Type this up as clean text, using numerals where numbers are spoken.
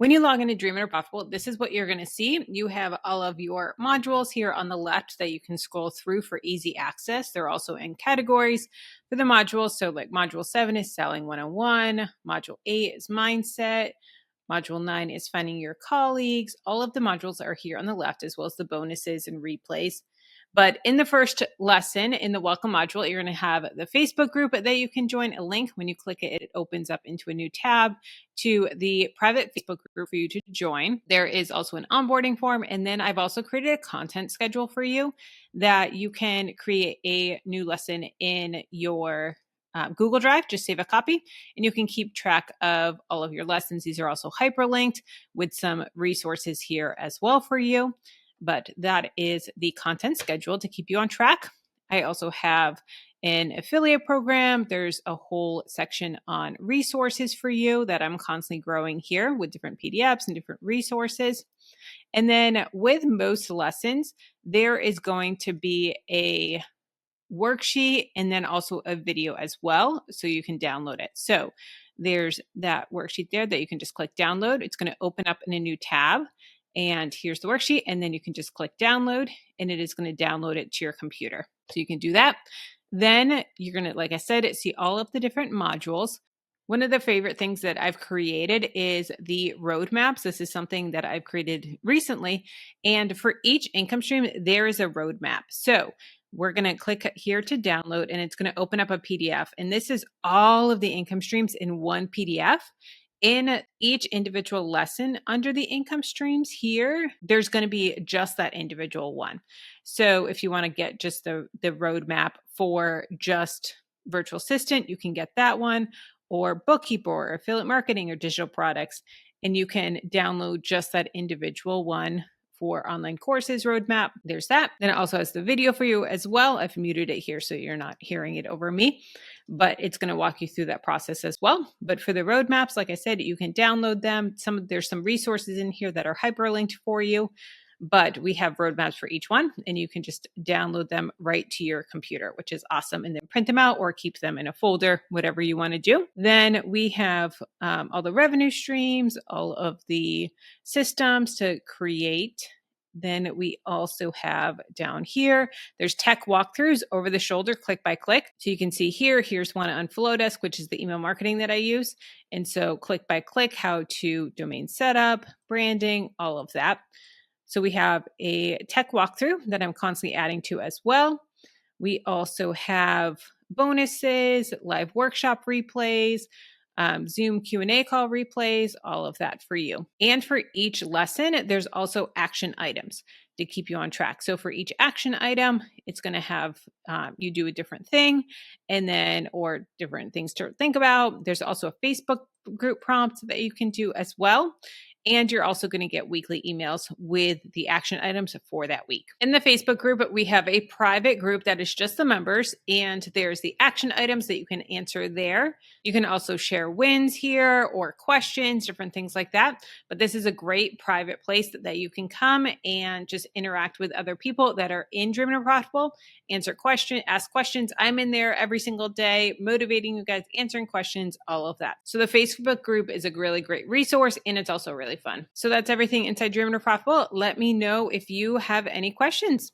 When you log into Dream and Profitable, this is what you're going to see. You have all of your modules here on the left that you can scroll through for easy access. They're also in categories for the modules. So like module 7 is Selling 101, module 8 is Mindset, module 9 is Finding Your Colleagues. All of the modules are here on the left, as well as the bonuses and replays. But in the first lesson, in the welcome module, you're going to have the Facebook group that you can join. A link, when you click it, it opens up into a new tab to the private Facebook group for you to join. There is also an onboarding form. And then I've also created a content schedule for you that you can create a new lesson in your Google Drive. Just save a copy and you can keep track of all of your lessons. These are also hyperlinked with some resources here as well for you. But that is the content schedule to keep you on track. I also have an affiliate program. There's a whole section on resources for you that I'm constantly growing here with different PDFs and different resources. And then with most lessons, there is going to be a worksheet and then also a video as well, so you can download it. So there's that worksheet there that you can just click download. It's going to open up in a new tab. And here's the worksheet. And then you can just click download and it is going to download it to your computer. So you can do that. Then you're going to, like I said, see all of the different modules. One of the favorite things that I've created is the roadmaps. This is something that I've created recently. And for each income stream, there is a roadmap. So we're going to click here to download and it's going to open up a PDF. And this is all of the income streams in one PDF. In each individual lesson under the income streams here, there's going to be just that individual one. So if you want to get just the roadmap for just virtual assistant, you can get that one, or bookkeeper or affiliate marketing or digital products. And you can download just that individual one for online courses roadmap. There's that. Then it also has the video for you as well. I've muted it here so you're not hearing it over me, but it's going to walk you through that process as well. But for the roadmaps, like I said, you can download them. There's some resources in here that are hyperlinked for you, but we have roadmaps for each one and you can just download them right to your computer, which is awesome. And then print them out or keep them in a folder, whatever you want to do. Then we have all the revenue streams, all of the systems to create. Then we also have down here, there's tech walkthroughs over the shoulder, click by click. So you can see here's one on Flowdesk, which is the email marketing that I use. And so click by click, how to domain setup, branding, all of that. So we have a tech walkthrough that I'm constantly adding to as well. We also have bonuses, live workshop replays, Zoom Q&A call replays, all of that for you. And for each lesson, there's also action items to keep you on track. So for each action item, it's going to have you do a different thing and then, or different things to think about. There's also a Facebook group prompt that you can do as well. And you're also going to get weekly emails with the action items for that week. In the Facebook group, we have a private group that is just the members, and there's the action items that you can answer there. You can also share wins here or questions, different things like that. But this is a great private place that you can come and just interact with other people that are in Dream and Profitable, ask questions. I'm in there every single day, motivating you guys, answering questions, all of that. So the Facebook group is a really great resource, and it's also really fun. So that's everything inside Dream and Profitable. Let me know if you have any questions.